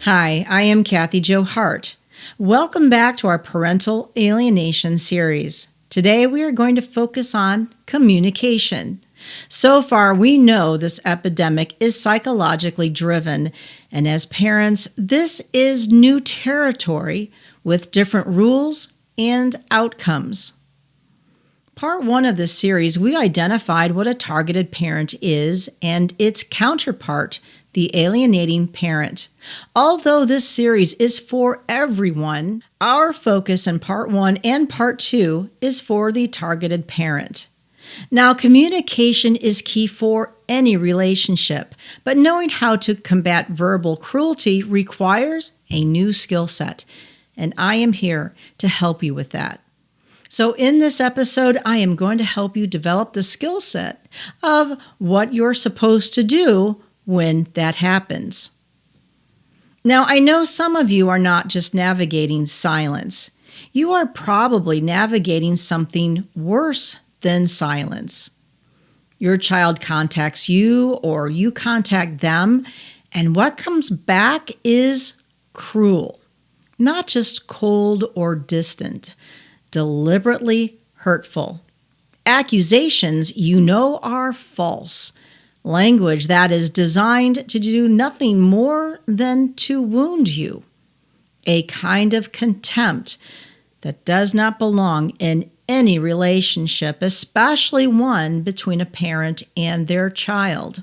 Hi, I am Kathy Jo Hart. Welcome back to our Parental Alienation Series. Today we are going to focus on communication. So far, we know this epidemic is psychologically driven, and as parents, this is new territory with different rules and outcomes. Part 1 of this series, we identified what a targeted parent is and its counterpart, the alienating parent. Although this series is for everyone, our focus in Part 1 and Part 2 is for the targeted parent. Now, communication is key for any relationship, but knowing how to combat verbal cruelty requires a new skill set, and I am here to help you with that. So in this episode, I am going to help you develop the skill set of what you're supposed to do when that happens. Now, I know some of you are not just navigating silence. You are probably navigating something worse than silence. Your child contacts you or you contact them, and what comes back is cruel, not just cold or distant. Deliberately hurtful. Accusations you know are false. Language that is designed to do nothing more than to wound you. A kind of contempt that does not belong in any relationship, especially one between a parent and their child.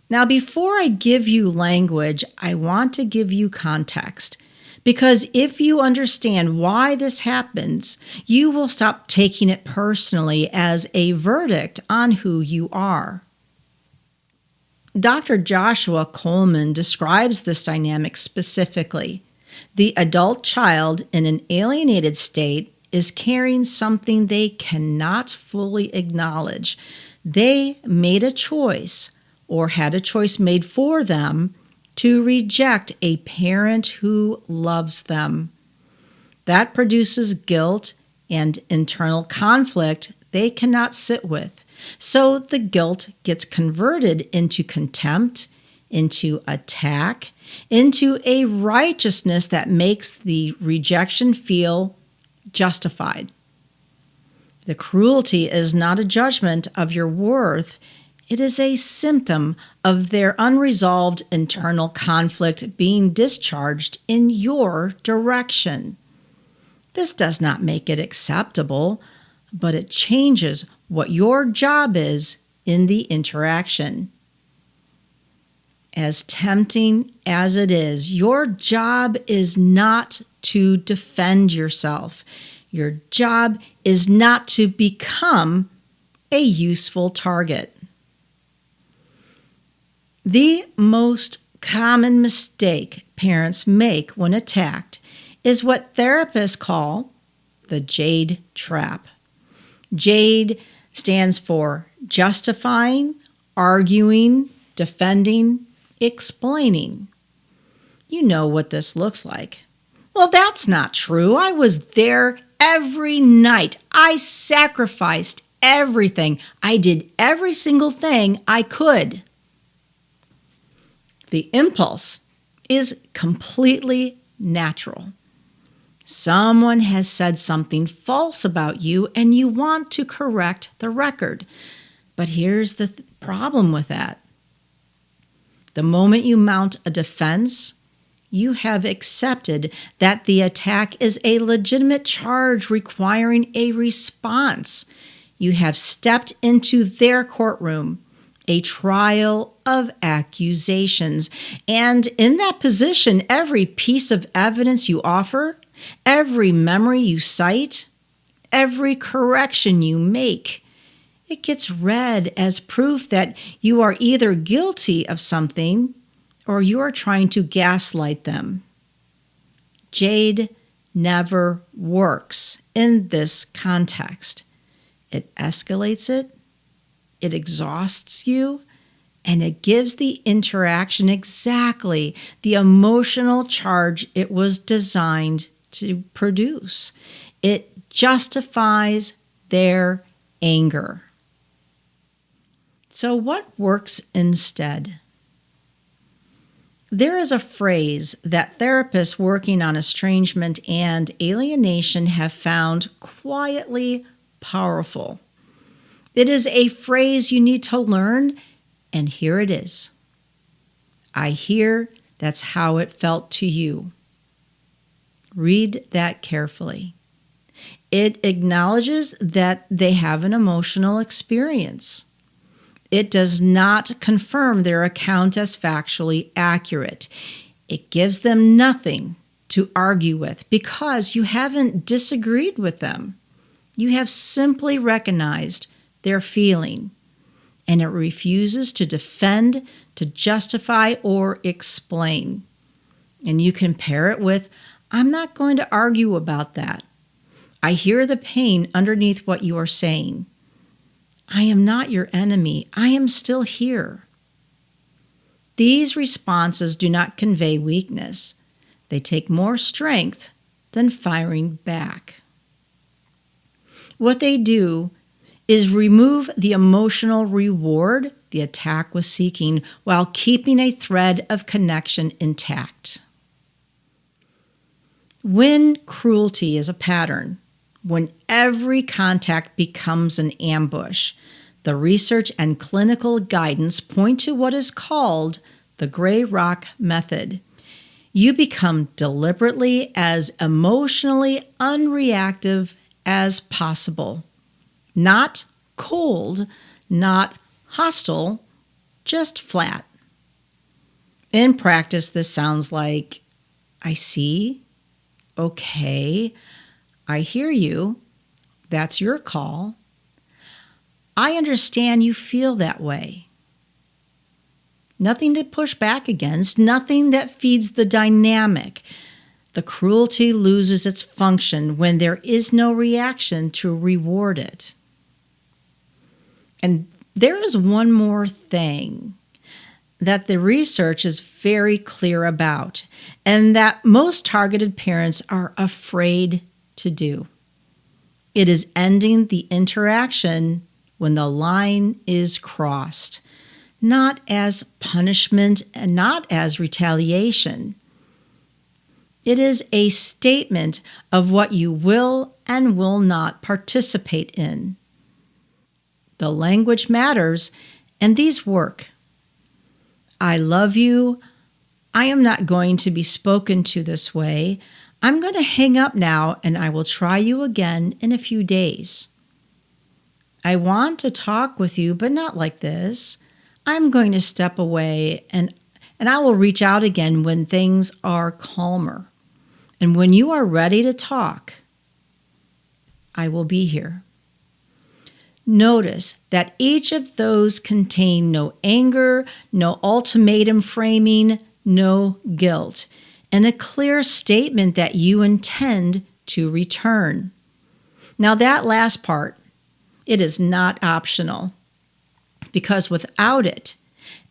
Now, before I give you language, I want to give you context. Because if you understand why this happens, you will stop taking it personally as a verdict on who you are. Dr. Joshua Coleman describes this dynamic specifically. The adult child in an alienated state is carrying something they cannot fully acknowledge. They made a choice or had a choice made for them to reject a parent who loves them. That produces guilt and internal conflict they cannot sit with. So the guilt gets converted into contempt, into attack, into a righteousness that makes the rejection feel justified. The cruelty is not a judgment of your worth. It is a symptom of their unresolved internal conflict being discharged in your direction. This does not make it acceptable, but it changes what your job is in the interaction. As tempting as it is, your job is not to defend yourself. Your job is not to become a useful target. The most common mistake parents make when attacked is what therapists call the JADE trap. JADE stands for justifying, arguing, defending, explaining. You know what this looks like. Well, that's not true. I was there every night. I sacrificed everything. I did every single thing I could. The impulse is completely natural. Someone has said something false about you and you want to correct the record. But here's the problem with that. The moment you mount a defense, you have accepted that the attack is a legitimate charge requiring a response. You have stepped into their courtroom, a trial of accusations. And in that position, every piece of evidence you offer, every memory you cite, every correction you make, it gets read as proof that you are either guilty of something or you are trying to gaslight them. JADE never works in this context. It escalates it, it exhausts you, and it gives the interaction exactly the emotional charge it was designed to produce. It justifies their anger. So what works instead? There is a phrase that therapists working on estrangement and alienation have found quietly powerful. It is a phrase you need to learn, and here it is. I hear that's how it felt to you. Read that carefully. It acknowledges that they have an emotional experience. It does not confirm their account as factually accurate. It gives them nothing to argue with because you haven't disagreed with them. You have simply recognized their feeling, and it refuses to defend, to justify, or explain. And you can pair it with, I'm not going to argue about that. I hear the pain underneath what you are saying. I am not your enemy. I am still here. These responses do not convey weakness. They take more strength than firing back. What they do is remove the emotional reward the attack was seeking while keeping a thread of connection intact. When cruelty is a pattern, when every contact becomes an ambush, the research and clinical guidance point to what is called the gray rock method. You become deliberately as emotionally unreactive as possible. Not cold, not hostile, just flat. In practice, this sounds like, I see, okay, I hear you, that's your call. I understand you feel that way. Nothing to push back against, nothing that feeds the dynamic. The cruelty loses its function when there is no reaction to reward it. And there is one more thing that the research is very clear about, and that most targeted parents are afraid to do. It is ending the interaction when the line is crossed, not as punishment and not as retaliation. It is a statement of what you will and will not participate in. The language matters, and these work. I love you. I am not going to be spoken to this way. I'm going to hang up now, and I will try you again in a few days. I want to talk with you, but not like this. I'm going to step away, and I will reach out again when things are calmer. And when you are ready to talk, I will be here. Notice that each of those contain no anger, no ultimatum framing, no guilt, and a clear statement that you intend to return. Now that last part, it is not optional, because without it,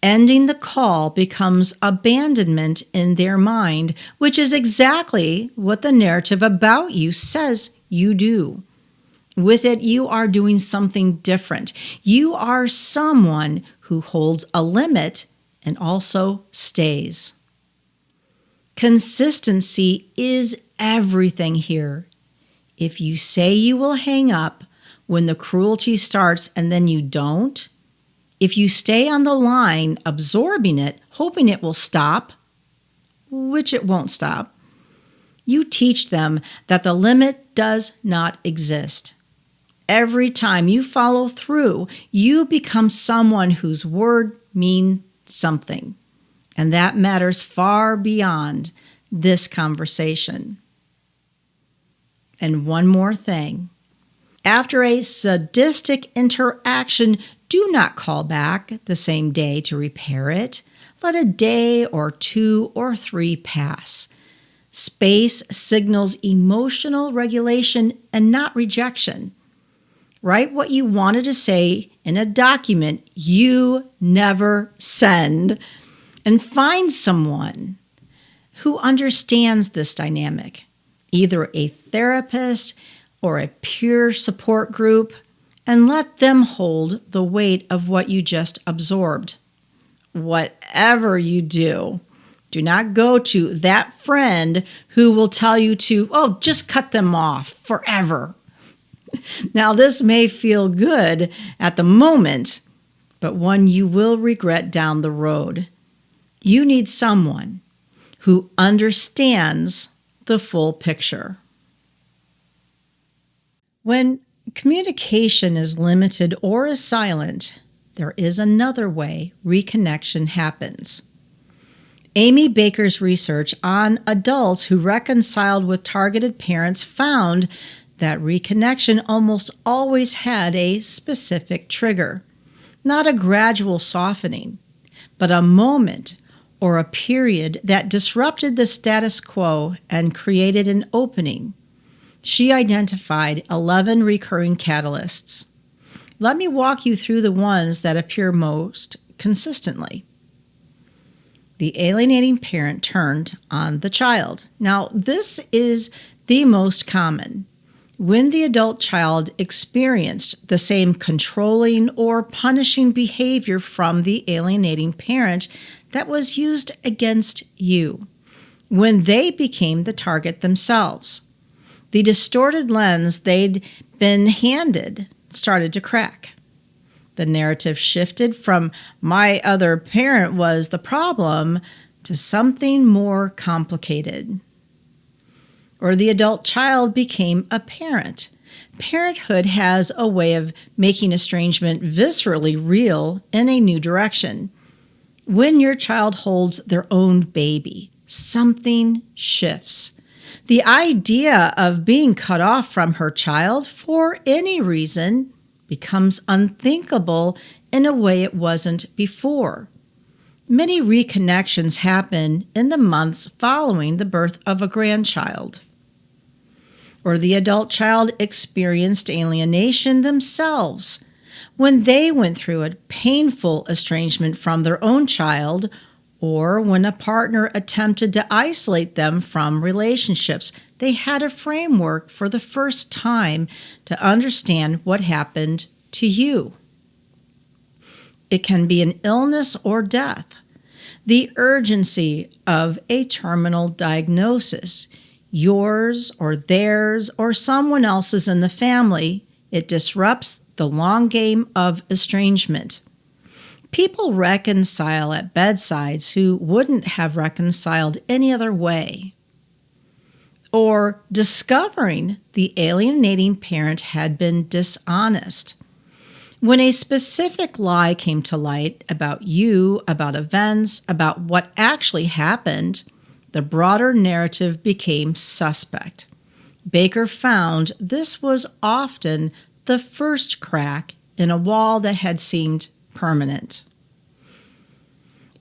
ending the call becomes abandonment in their mind, which is exactly what the narrative about you says you do. With it, you are doing something different. You are someone who holds a limit and also stays. Consistency is everything here. If you say you will hang up when the cruelty starts and then you don't, if you stay on the line absorbing it, hoping it will stop, which it won't stop, you teach them that the limit does not exist. Every time you follow through, you become someone whose word means something. And that matters far beyond this conversation. And one more thing. After a sadistic interaction, do not call back the same day to repair it. Let a day or 2 or 3 pass. Space signals emotional regulation and not rejection. Write what you wanted to say in a document you never send, and find someone who understands this dynamic, either a therapist or a peer support group, and let them hold the weight of what you just absorbed. Whatever you do, Do not go to that friend who will tell you to, oh, just cut them off forever. Now, this may feel good at the moment, but one you will regret down the road. You need someone who understands the full picture. When communication is limited or is silent, there is another way reconnection happens. Amy Baker's research on adults who reconciled with targeted parents found that reconnection almost always had a specific trigger. Not a gradual softening, but a moment or a period that disrupted the status quo and created an opening. She identified 11 recurring catalysts. Let me walk you through the ones that appear most consistently. The alienating parent turned on the child. Now, this is the most common. When the adult child experienced the same controlling or punishing behavior from the alienating parent that was used against you, when they became the target themselves, the distorted lens they'd been handed started to crack. The narrative shifted from my other parent was the problem to something more complicated. Or the adult child became a parent. Parenthood has a way of making estrangement viscerally real in a new direction. When your child holds their own baby, something shifts. The idea of being cut off from her child for any reason becomes unthinkable in a way it wasn't before. Many reconnections happen in the months following the birth of a grandchild. Or the adult child experienced alienation themselves when they went through a painful estrangement from their own child, or when a partner attempted to isolate them from relationships. They had a framework for the first time to understand what happened to you. It can be an illness or death, the urgency of a terminal diagnosis, yours or theirs or someone else's in the family. It disrupts the long game of estrangement. People reconcile at bedsides who wouldn't have reconciled any other way. Or discovering the alienating parent had been dishonest. When a specific lie came to light about you, about events, about what actually happened, the broader narrative became suspect. Baker found this was often the first crack in a wall that had seemed permanent.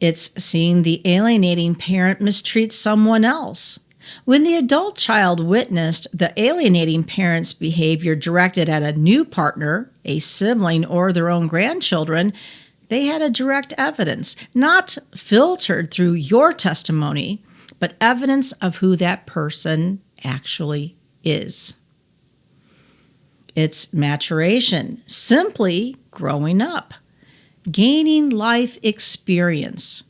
It's seeing the alienating parent mistreat someone else. When the adult child witnessed the alienating parent's behavior directed at a new partner, a sibling, or their own grandchildren, they had a direct evidence, not filtered through your testimony, but evidence of who that person actually is. It's maturation, simply growing up, gaining life experience,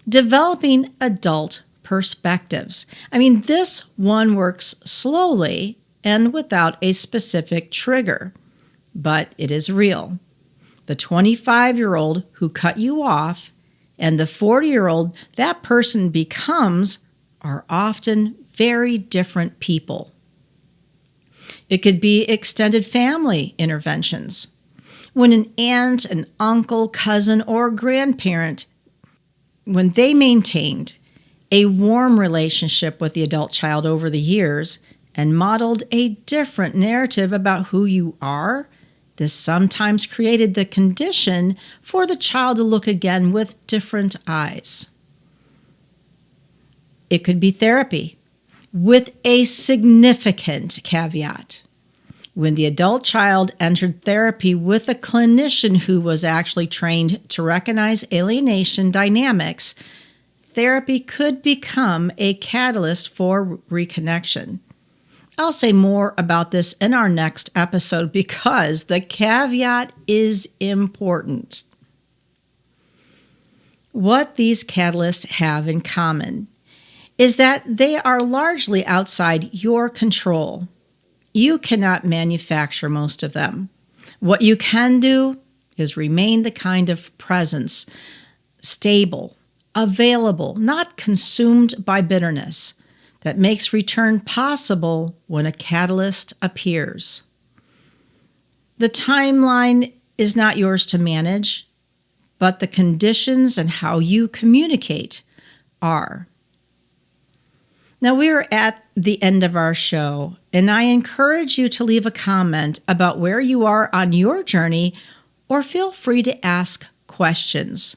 developing adult perspectives. This one works slowly and without a specific trigger, but it is real. The 25-year-old who cut you off and the 40-year-old that person becomes are often very different people. It could be extended family interventions. When an aunt, an uncle, cousin, or grandparent, when they maintained a warm relationship with the adult child over the years and modeled a different narrative about who you are, this sometimes created the condition for the child to look again with different eyes. It could be therapy, with a significant caveat. When the adult child entered therapy with a clinician who was actually trained to recognize alienation dynamics, therapy could become a catalyst for reconnection. I'll say more about this in our next episode because the caveat is important. What these catalysts have in common: is that they are largely outside your control. You cannot manufacture most of them. What you can do is remain the kind of presence, stable, available, not consumed by bitterness, that makes return possible when a catalyst appears. The timeline is not yours to manage, but the conditions and how you communicate are. Now we are at the end of our show, and I encourage you to leave a comment about where you are on your journey, or feel free to ask questions.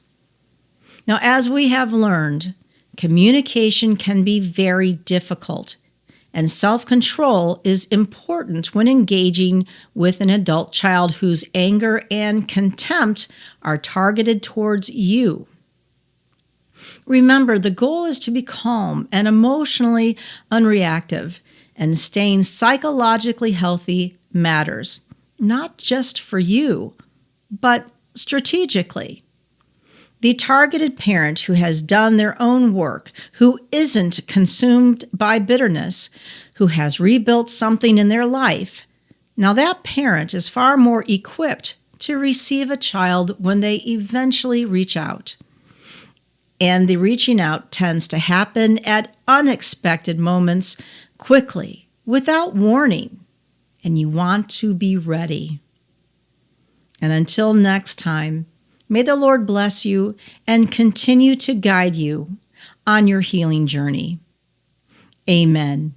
Now, as we have learned, communication can be very difficult, and self-control is important when engaging with an adult child whose anger and contempt are targeted towards you. Remember, the goal is to be calm and emotionally unreactive, and staying psychologically healthy matters, not just for you, but strategically. The targeted parent who has done their own work, who isn't consumed by bitterness, who has rebuilt something in their life, now that parent is far more equipped to receive a child when they eventually reach out. And the reaching out tends to happen at unexpected moments, quickly, without warning, and you want to be ready. And until next time, may the Lord bless you and continue to guide you on your healing journey. Amen.